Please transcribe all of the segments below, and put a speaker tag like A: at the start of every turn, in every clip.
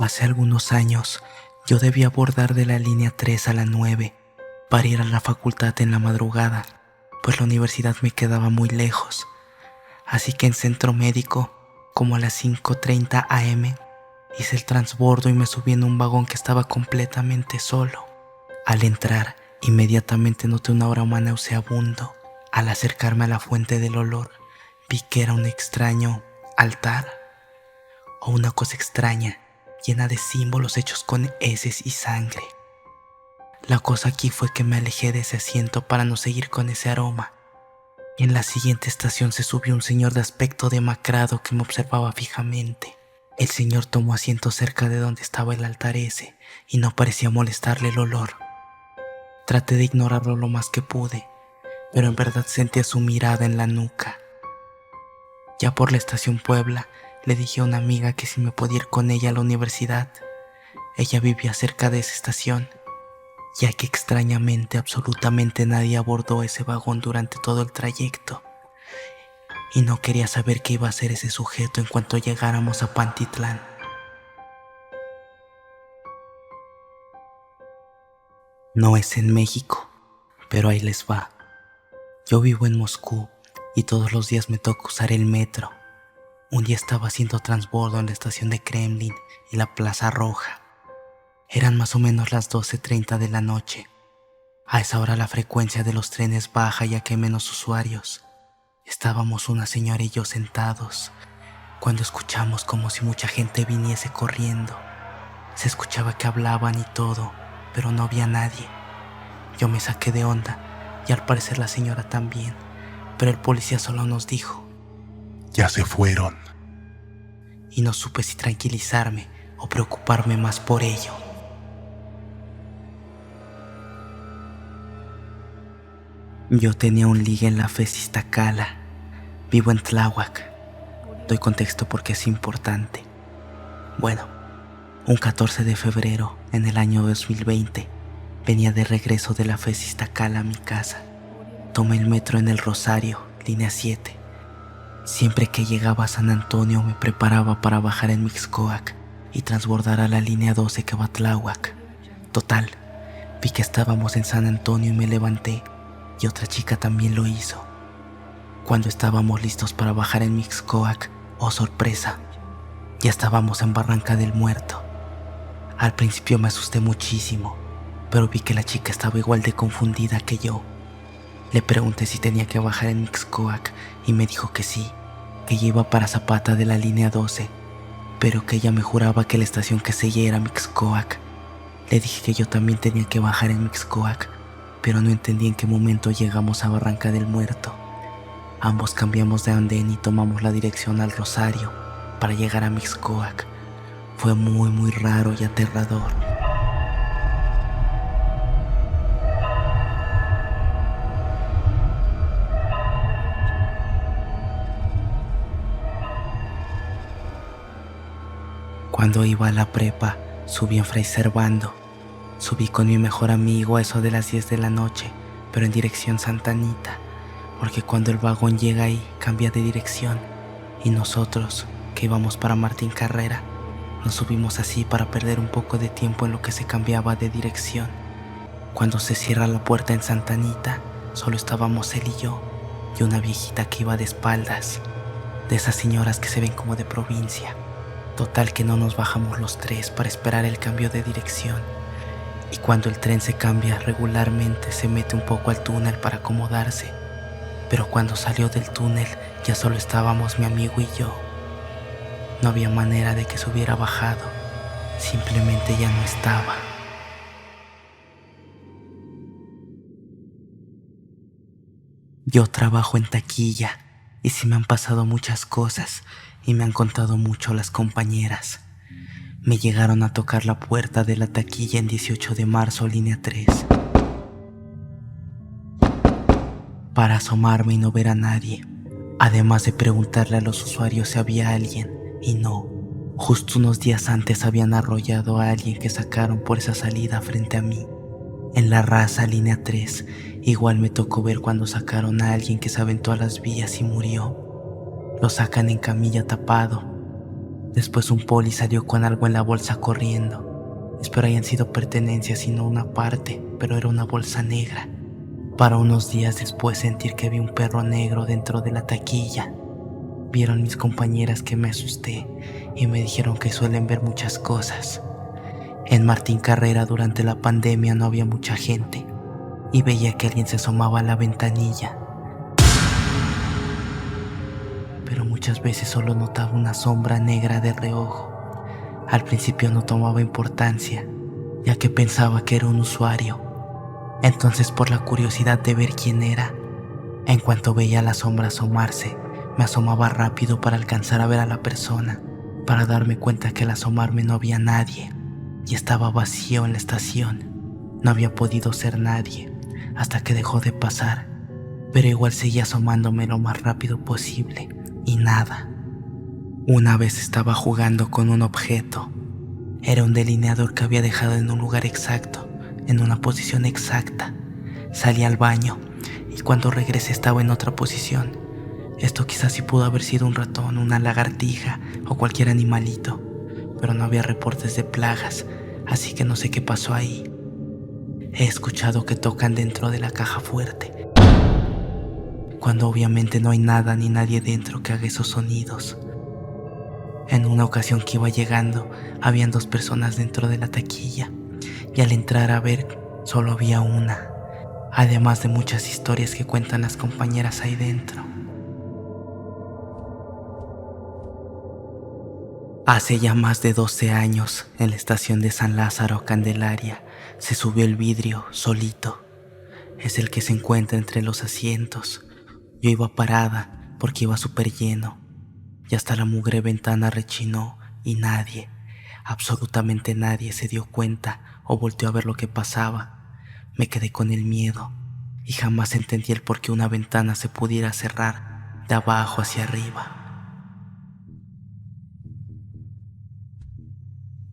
A: Hace algunos años, yo debía abordar de la línea 3 a la 9 para ir a la facultad en la madrugada, pues la universidad me quedaba muy lejos. Así que en centro médico, como a las 5:30 am, hice el transbordo y me subí en un vagón que estaba completamente solo. Al entrar, inmediatamente noté un aroma nauseabundo. Al acercarme a la fuente del olor, vi que era un extraño altar o una cosa extraña llena de símbolos hechos con heces y sangre. La cosa aquí fue que me alejé de ese asiento para no seguir con ese aroma. Y en la siguiente estación se subió un señor de aspecto demacrado que me observaba fijamente. El señor tomó asiento cerca de donde estaba el altar ese y no parecía molestarle el olor. Traté de ignorarlo lo más que pude, pero en verdad sentía su mirada en la nuca. Ya por la estación Puebla, le dije a una amiga que si me podía ir con ella a la universidad. Ella vivía cerca de esa estación, ya que extrañamente absolutamente nadie abordó ese vagón durante todo el trayecto, y no quería saber qué iba a hacer ese sujeto en cuanto llegáramos a Pantitlán. No es en México, pero ahí les va. Yo vivo en Moscú y todos los días me toca usar el metro. Un día estaba haciendo transbordo en la estación de Kremlin y la Plaza Roja. Eran más o menos las 12:30 de la noche. A esa hora la frecuencia de los trenes baja ya que hay menos usuarios. Estábamos una señora y yo sentados, cuando escuchamos como si mucha gente viniese corriendo. Se escuchaba que hablaban y todo, pero no había nadie. Yo me saqué de onda y al parecer la señora también, pero el policía solo nos dijo:
B: Ya se fueron.
A: y no supe si tranquilizarme o preocuparme más por ello. Yo tenía un ligue en la FES Iztacala. Vivo en Tláhuac. Doy contexto porque es importante. Bueno, un 14 de febrero en el año 2020 venía de regreso de la FES Iztacala a mi casa. Tomé el metro en el Rosario, línea 7. Siempre que llegaba a San Antonio me preparaba para bajar en Mixcoac y transbordar a la línea 12 que va a Tláhuac. Total, vi que estábamos en San Antonio y me levanté, y otra chica también lo hizo. Cuando estábamos listos para bajar en Mixcoac, oh sorpresa, ya estábamos en Barranca del Muerto. Al principio me asusté muchísimo, pero vi que la chica estaba igual de confundida que yo. Le pregunté si tenía que bajar en Mixcoac y me dijo que sí, que ella iba para Zapata de la línea 12, pero que ella me juraba que la estación que seguía era Mixcoac. Le dije que yo también tenía que bajar en Mixcoac, pero no entendí en qué momento llegamos a Barranca del Muerto. Ambos cambiamos de andén y tomamos la dirección al Rosario para llegar a Mixcoac. Fue muy raro y aterrador. Cuando iba a la prepa, subí en Fray Servando. Subí con mi mejor amigo a eso de las 10 de la noche, pero en dirección Santa Anita, porque cuando el vagón llega ahí, cambia de dirección. Y nosotros, que íbamos para Martín Carrera, nos subimos así para perder un poco de tiempo en lo que se cambiaba de dirección. Cuando se cierra la puerta en Santa Anita, solo estábamos él y yo, y una viejita que iba de espaldas, de esas señoras que se ven como de provincia. Total que no nos bajamos los tres para esperar el cambio de dirección. Y cuando el tren se cambia regularmente se mete un poco al túnel para acomodarse. Pero cuando salió del túnel ya solo estábamos mi amigo y yo. No había manera de que se hubiera bajado. Simplemente ya no estaba. Yo trabajo en taquilla y sí me han pasado muchas cosas y me han contado mucho las compañeras. Me llegaron a tocar la puerta de la taquilla en 18 de marzo, línea 3, para asomarme y no ver a nadie, además de preguntarle a los usuarios si había alguien, y no. Justo unos días antes habían arrollado a alguien que sacaron por esa salida frente a mí. En la Raza, línea 3, igual me tocó ver cuando sacaron a alguien que se aventó a las vías y murió. Lo sacan en camilla tapado. Después un poli salió con algo en la bolsa corriendo. Espero hayan sido pertenencias y no una parte, pero era una bolsa negra. Para unos días después sentir que vi un perro negro dentro de la taquilla. Vieron mis compañeras que me asusté y me dijeron que suelen ver muchas cosas. En Martín Carrera durante la pandemia no había mucha gente y veía que alguien se asomaba a la ventanilla. Pero muchas veces solo notaba una sombra negra de reojo. Al principio no tomaba importancia, ya que pensaba que era un usuario. Entonces, por la curiosidad de ver quién era, en cuanto veía la sombra asomarse, me asomaba rápido para alcanzar a ver a la persona, para darme cuenta que al asomarme no había nadie y estaba vacío en la estación. No había podido ser nadie hasta que dejó de pasar, pero igual seguía asomándome lo más rápido posible y nada. Una vez estaba jugando con un objeto. Era un delineador que había dejado en un lugar exacto, en una posición exacta. Salí al baño y cuando regresé estaba en otra posición. Esto quizás sí pudo haber sido un ratón, una lagartija o cualquier animalito, pero no había reportes de plagas, así que no sé qué pasó ahí. He escuchado que tocan dentro de la caja fuerte, cuando obviamente no hay nada ni nadie dentro que haga esos sonidos. En una ocasión que iba llegando, habían 2 personas dentro de la taquilla, y al entrar a ver, solo había una, además de muchas historias que cuentan las compañeras ahí dentro. Hace ya más de 12 años, en la estación de San Lázaro, Candelaria, se subió el vidrio solito. Es el que se encuentra entre los asientos. Yo iba parada porque iba súper lleno, y hasta la mugre ventana rechinó y nadie, absolutamente nadie se dio cuenta o volteó a ver lo que pasaba. Me quedé con el miedo y jamás entendí el por qué una ventana se pudiera cerrar de abajo hacia arriba.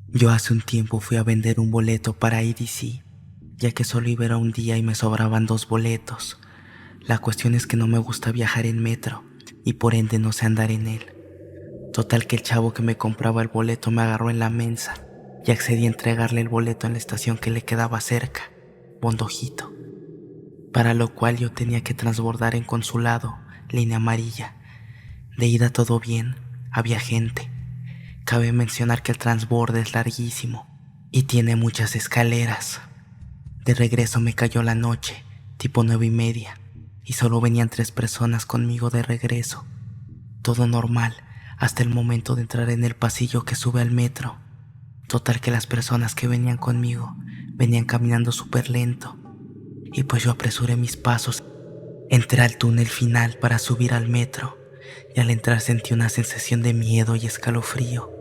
A: Yo hace un tiempo fui a vender un boleto para EDC, ya que solo iba a ir un día y me sobraban 2 boletos. La cuestión es que no me gusta viajar en metro y por ende no sé andar en él. Total que el chavo que me compraba el boleto me agarró en la mensa y accedí a entregarle el boleto en la estación que le quedaba cerca, Bondojito, para lo cual yo tenía que transbordar en Consulado, línea amarilla. De ida todo bien, había gente. Cabe mencionar que el transborde es larguísimo y tiene muchas escaleras. De regreso me cayó la noche, tipo 9:30, y solo venían 3 personas conmigo de regreso. Todo normal, hasta el momento de entrar en el pasillo que sube al metro. Total que las personas que venían conmigo venían caminando súper lento, y pues yo apresuré mis pasos. Entré al túnel final para subir al metro, y al entrar sentí una sensación de miedo y escalofrío.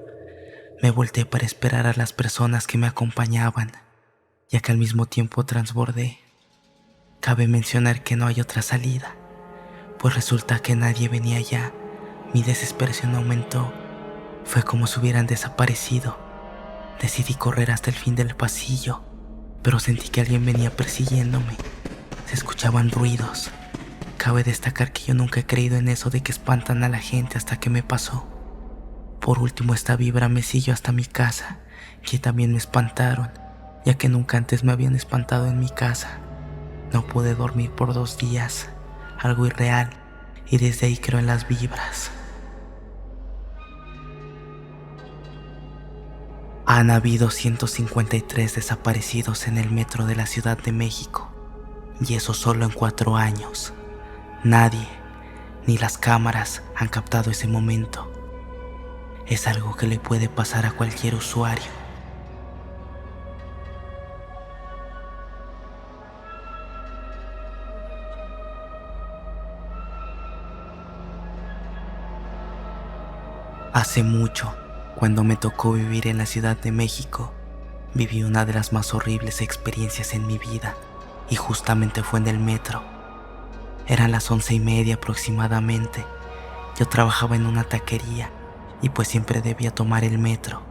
A: Me volteé para esperar a las personas que me acompañaban, ya que al mismo tiempo transbordé. Cabe mencionar que no hay otra salida, pues resulta que nadie venía allá. Mi desesperación aumentó. Fue como si hubieran desaparecido. Decidí correr hasta el fin del pasillo, pero sentí que alguien venía persiguiéndome. Se escuchaban ruidos. Cabe destacar que yo nunca he creído en eso de que espantan a la gente hasta que me pasó. Por último, esta vibra me siguió hasta mi casa, que también me espantaron, ya que nunca antes me habían espantado en mi casa. No pude dormir por 2 días, algo irreal, y desde ahí creo en las vibras. Han habido 153 desaparecidos en el metro de la Ciudad de México, y eso solo en 4 años. Nadie, ni las cámaras, han captado ese momento. Es algo que le puede pasar a cualquier usuario. Hace mucho, cuando me tocó vivir en la Ciudad de México, viví una de las más horribles experiencias en mi vida, y justamente fue en el metro. Eran las 11:30 aproximadamente. Yo trabajaba en una taquería y pues siempre debía tomar el metro.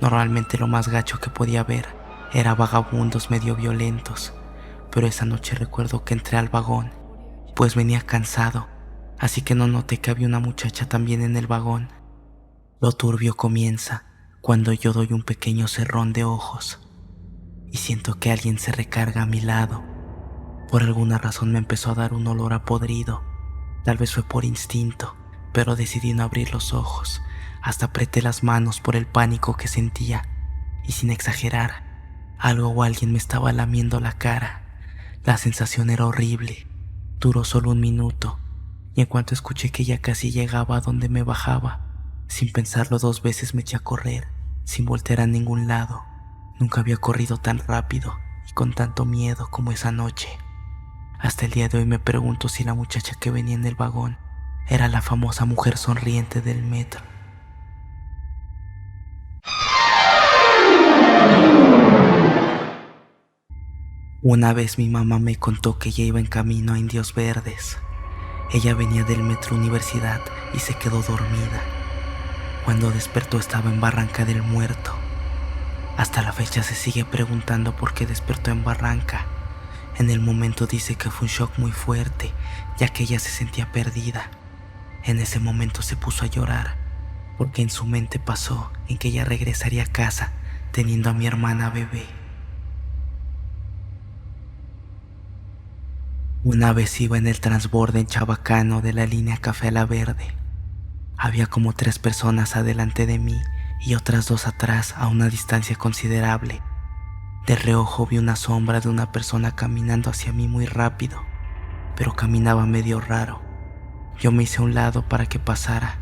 A: Normalmente lo más gacho que podía ver era vagabundos medio violentos, pero esa noche recuerdo que entré al vagón, pues venía cansado, así que no noté que había una muchacha también en el vagón. Lo turbio comienza cuando yo doy un pequeño cerrón de ojos y siento que alguien se recarga a mi lado. Por alguna razón me empezó a dar un olor a podrido. Tal vez fue por instinto, pero decidí no abrir los ojos. Hasta apreté las manos por el pánico que sentía. Y sin exagerar, algo o alguien me estaba lamiendo la cara. La sensación era horrible. Duró solo 1 minuto. Y en cuanto escuché que ya casi llegaba a donde me bajaba, sin pensarlo 2 veces me eché a correr, sin voltear a ningún lado. Nunca había corrido tan rápido y con tanto miedo como esa noche. Hasta el día de hoy me pregunto si la muchacha que venía en el vagón era la famosa mujer sonriente del metro. Una vez mi mamá me contó que ella iba en camino a Indios Verdes. Ella venía del Metro Universidad y se quedó dormida. Cuando despertó estaba en Barranca del Muerto. Hasta la fecha se sigue preguntando por qué despertó en Barranca. En el momento dice que fue un shock muy fuerte, ya que ella se sentía perdida. En ese momento se puso a llorar, porque en su mente pasó en que ella regresaría a casa teniendo a mi hermana bebé. Una vez iba en el transborde en Chabacano de la línea Café a la Verde. Había como 3 personas adelante de mí y otras 2 atrás a una distancia considerable. De reojo vi una sombra de una persona caminando hacia mí muy rápido, pero caminaba medio raro. Yo me hice a un lado para que pasara,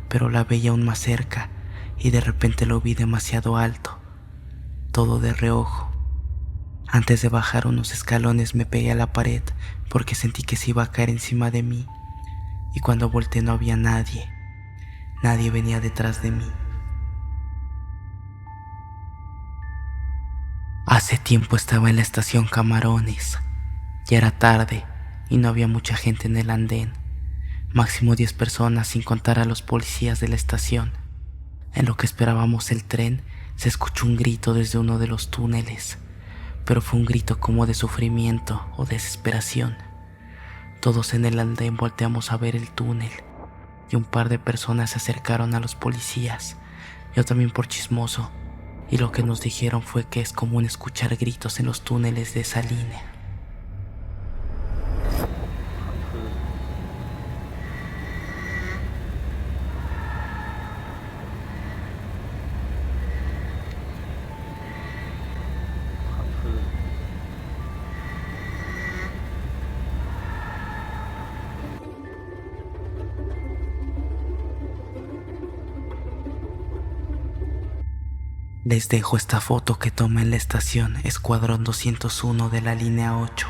A: pero la veía aún más cerca y de repente lo vi demasiado alto, todo de reojo. Antes de bajar unos escalones me pegué a la pared porque sentí que se iba a caer encima de mí, y cuando volteé no había nadie. Nadie venía detrás de mí. Hace tiempo estaba en la estación Camarones. Ya era tarde y no había mucha gente en el andén. Máximo 10 personas sin contar a los policías de la estación. En lo que esperábamos el tren, se escuchó un grito desde uno de los túneles, pero fue un grito como de sufrimiento o desesperación. Todos en el andén volteamos a ver el túnel y un par de personas se acercaron a los policías, yo también por chismoso, y lo que nos dijeron fue que es común escuchar gritos en los túneles de esa línea. Les dejo esta foto que tomé en la estación Escuadrón 201 de la línea 8.